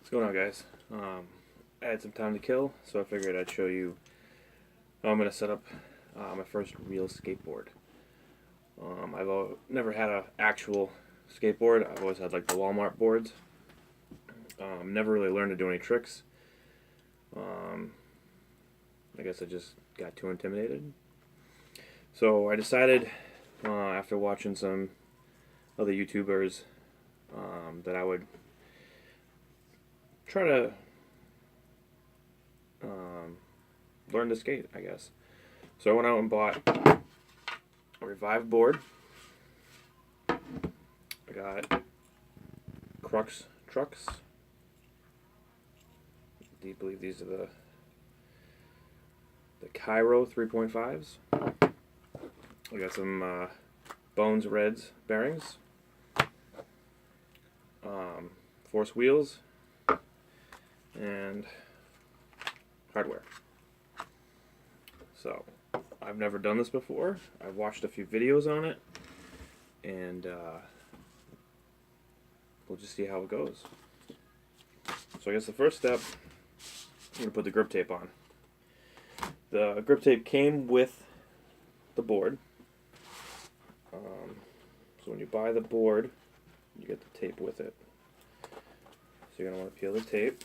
What's going on, guys? I had some time to kill, so I figured I'd show you how I'm going to set up my first real skateboard. I've never had an actual skateboard. I've always had like the Walmart boards. Never really learned to do any tricks. I guess I just got too intimidated. So I decided, after watching some other YouTubers, that I would try to learn to skate, I guess. So I went out and bought a Revive board. I got Crux trucks. I believe these are the Cairo 3.5s. I got some Bones Reds bearings, Force wheels, and hardware. So I've never done this before. I've watched a few videos on it, and we'll just see how it goes. So I guess the first step, I'm going to put the grip tape on. The grip tape came with the board. So when you buy the board, you get the tape with it. So you're going to want to peel the tape.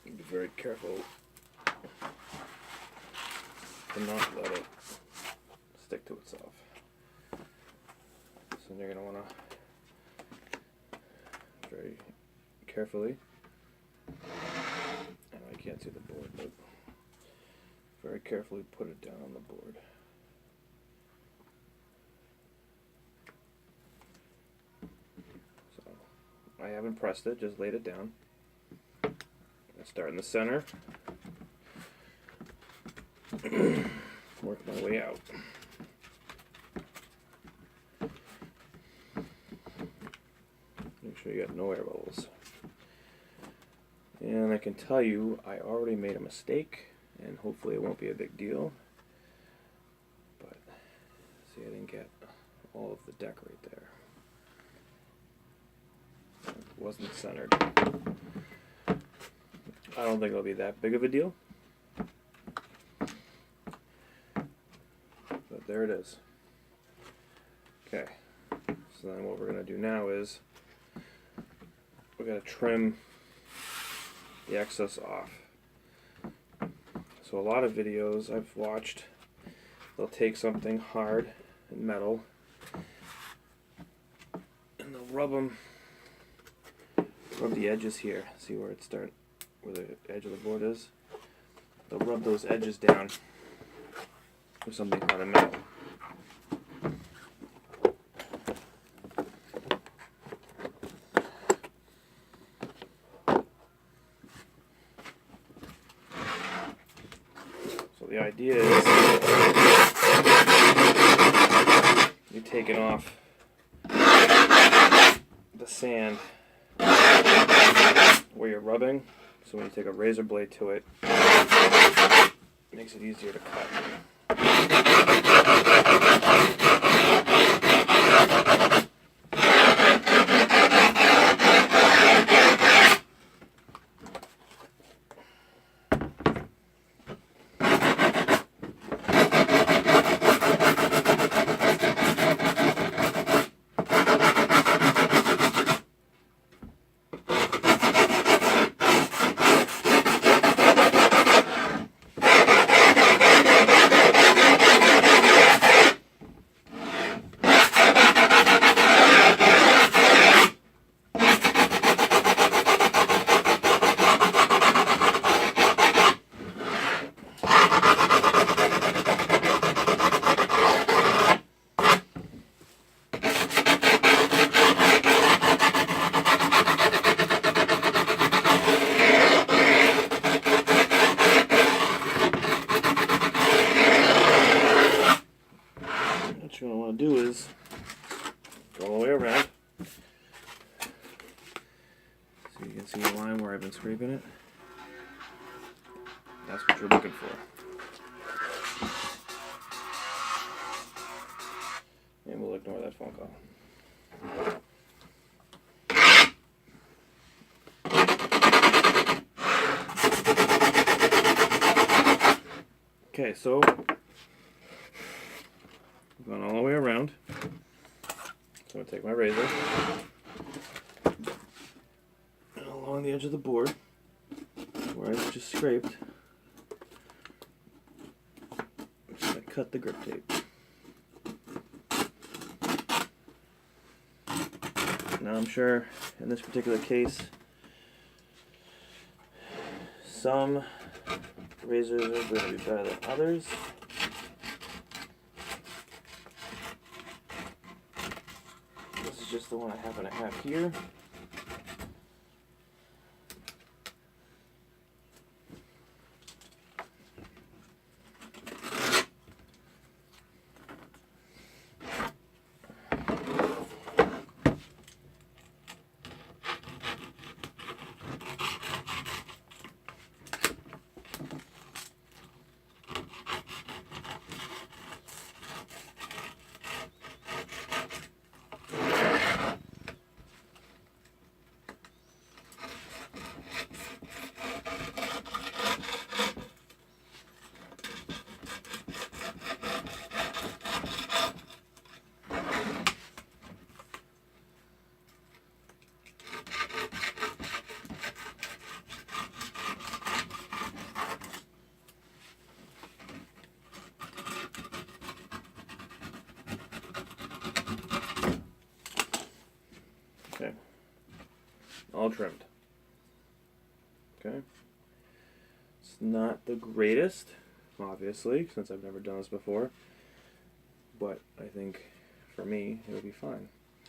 Be very careful to not let it stick to itself. So you're going to want to very carefully, and I can't see the board, but very carefully put it down on the board. So I haven't pressed it, just laid it down. I start in the center, work my way out. Make sure you got no air bubbles. And I can tell you, I already made a mistake, and hopefully it won't be a big deal. But see, I didn't get all of the deck right there. It wasn't centered. I don't think it'll be that big of a deal. But there it is. Okay, so then what we're going to do now is we're going to trim the excess off. So a lot of videos I've watched, they'll take something hard and metal and they'll rub the edges here. See where it starts, where the edge of the board is? They'll rub those edges down with something hard and metal. So the idea is you're taking off the sand where you're rubbing, so when you take a razor blade to it, it makes it easier to cut. What you're going to want to do is go all the way around. So you can see the line where I've been scraping it. That's what you're looking for. And we'll ignore that phone call. Okay, so going all the way around. So I'm going to take my razor and along the edge of the board where I just scraped, I'm just going to cut the grip tape. Now I'm sure in this particular case some razors are going to be better than others. This is just the one I happen to have here. Okay, all trimmed. Okay, it's not the greatest, obviously, since I've never done this before, but I think for me it'll be fine.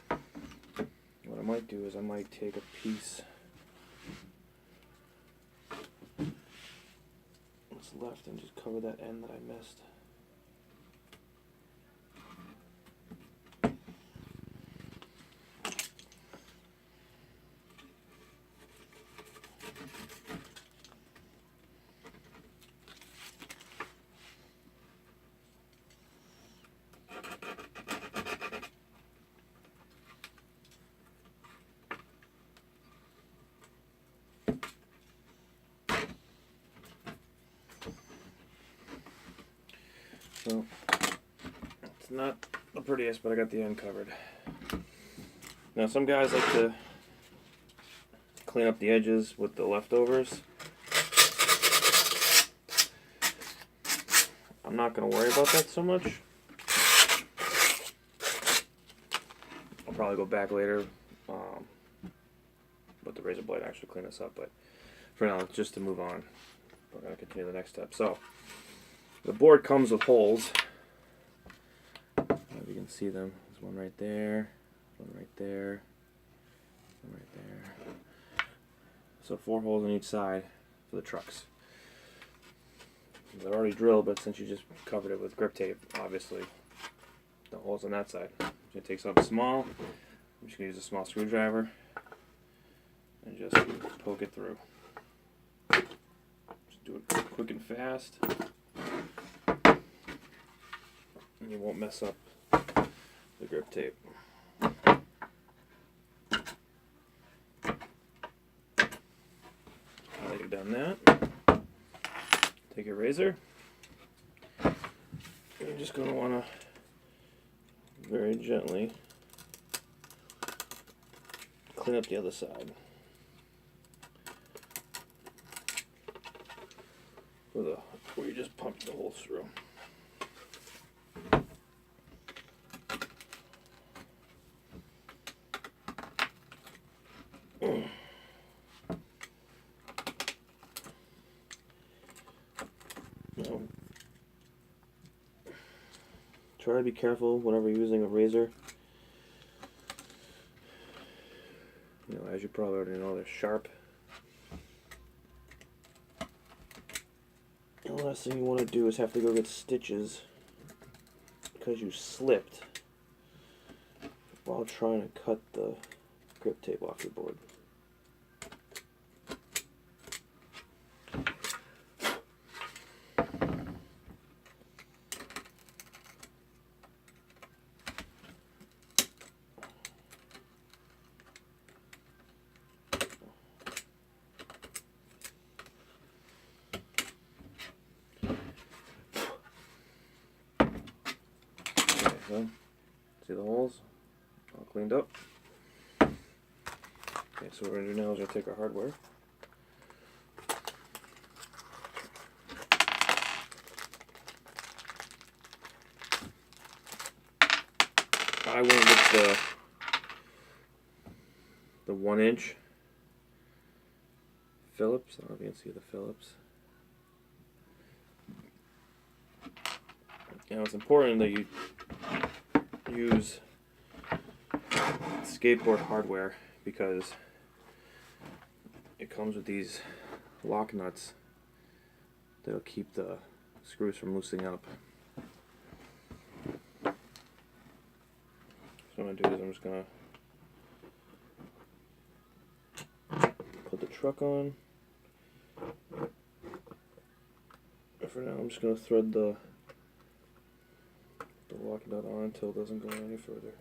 What I might do is I might take a piece that's left and just cover that end that I missed. So, it's not the prettiest, but I got the end covered. Now, some guys like to clean up the edges with the leftovers. I'm not going to worry about that so much. I'll probably go back later with the razor blade and actually clean this up, but for now, just to move on, we're going to continue the next step. So, the board comes with holes. If you can see them, there's one right there, one right there, one right there. So 4 holes on each side for the trucks. They're already drilled, but since you just covered it with grip tape, obviously the holes on that side. I'm going to take something small. I'm just going to use a small screwdriver and just poke it through. Just do it quick and fast. And you won't mess up the grip tape. Now that you've done that, take your razor. You're just going to want to very gently clean up the other side where you just pumped the holes through. Now, try to be careful whenever you're using a razor. You know, as you probably already know, they're sharp. The last thing you want to do is have to go get stitches because you slipped while trying to cut the grip tape off your board. go. See the holes? All cleaned up. Okay, so what we're going to do now is we're going to take our hardware. I went with the 1-inch Phillips. I don't know if you can see the Phillips. You know, it's important that you use skateboard hardware because it comes with these lock nuts that'll keep the screws from loosening up. So what I'm going to do is I'm just going to put the truck on. For now I'm just going to thread the lock nut on until it doesn't go any further.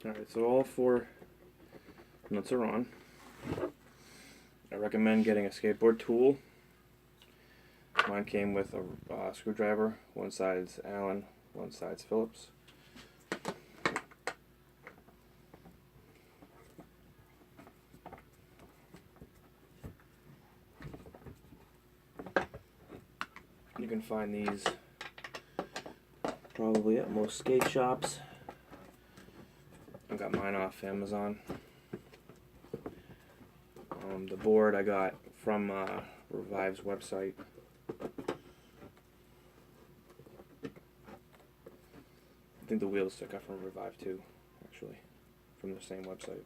Alright, so all 4 nuts are on. I recommend getting a skateboard tool. Mine came with a screwdriver. One side's Allen, one side's Phillips. You can find these probably at most skate shops. I got mine off Amazon. The board I got from Revive's website. I think the wheel stick I got from Revive too, actually, from the same website.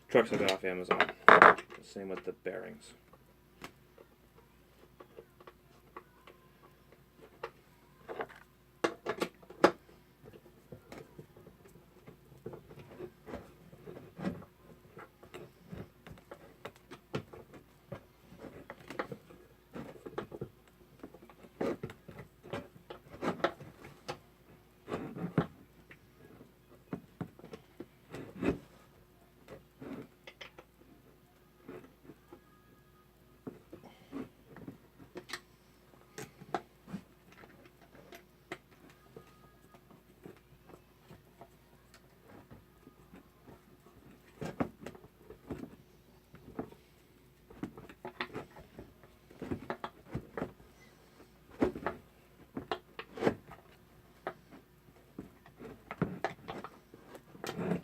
Trucks I got off Amazon. Same with the bearings.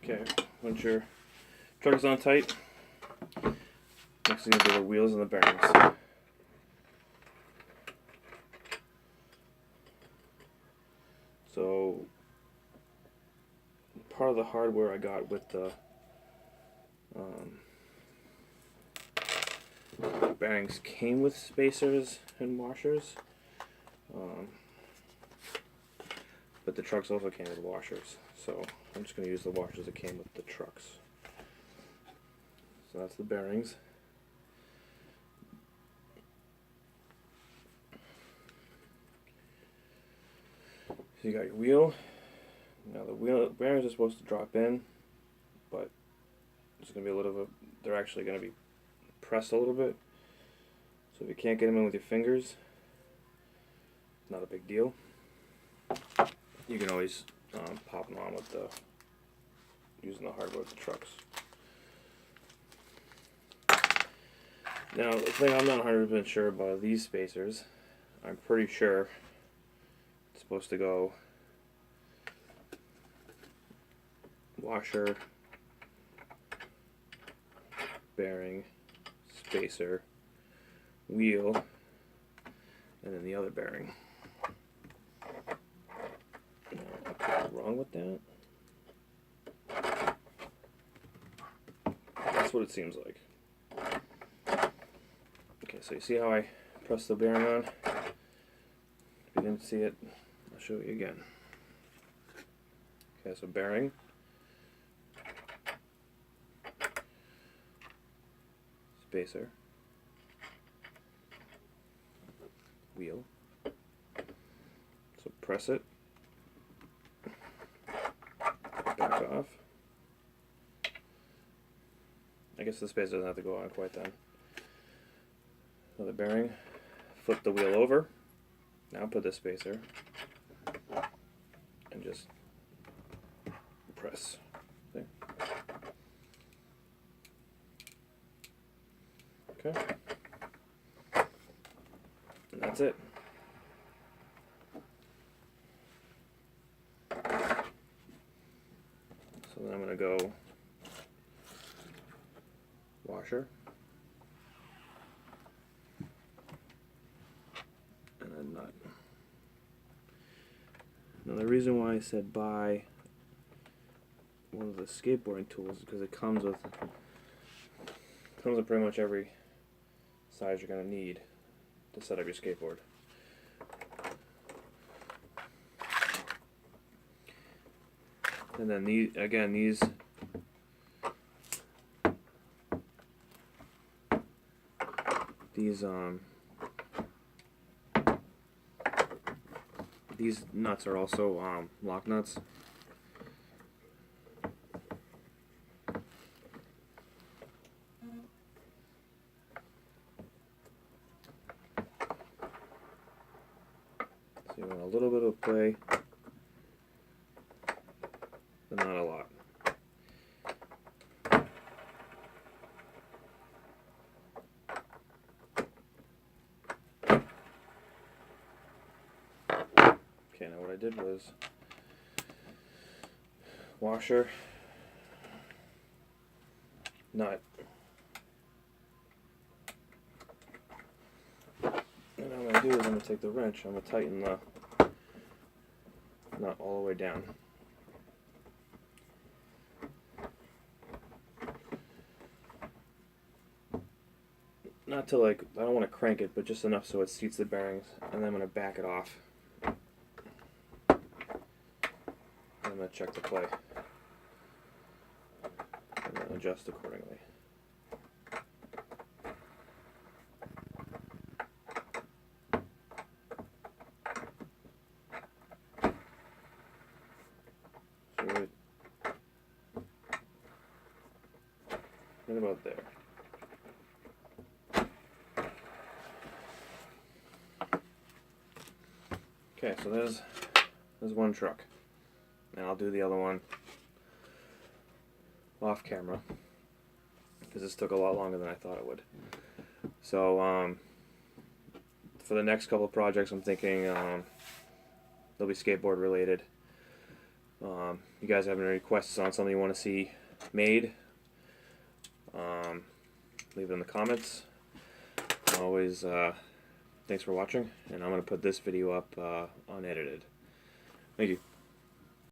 Okay, once your truck is on tight, next thing you do are the wheels and the bearings. So part of the hardware I got with the bearings came with spacers and washers, but the trucks also came with washers, so I'm just going to use the washers that came with the trucks. So that's the bearings. So you got your wheel. Now the wheel bearings are supposed to drop in, but there's going to be a little bit, they're actually going to be pressed a little bit. So if you can't get them in with your fingers, not a big deal. You can always pop them on with using the hardware with the trucks. Now the thing I'm not 100% sure about these spacers, I'm pretty sure it's supposed to go washer, bearing, spacer, wheel, and then the other bearing. I could be wrong with that. That's what it seems like. Okay, so you see how I press the bearing on? If you didn't see it, I'll show you again. Okay, so bearing, spacer, wheel. So press it, back off. I guess the spacer doesn't have to go on quite then. Another bearing, flip the wheel over, now put the spacer, and just press. There. Okay. And that's it. So then I'm going to go washer, and then nut. Now the reason why I said buy one of the skateboarding tools is because it comes with pretty much every size you're going to need to set up your skateboard. And then these nuts are also lock nuts. So you want a little bit of play, but not a lot. Okay, now what I did was washer, nut, and what I'm going to do is I'm going to take the wrench, I'm going to tighten the nut all the way down. Not to I don't want to crank it, but just enough so it seats the bearings, and then I'm going to back it off. I'm going to check the play and then adjust accordingly. So right about there. Okay, so there's one truck. And I'll do the other one off camera because this took a lot longer than I thought it would. So for the next couple of projects, I'm thinking they'll be skateboard related. You guys have any requests on something you want to see made? Leave it in the comments. Always, thanks for watching, and I'm going to put this video up unedited. Thank you.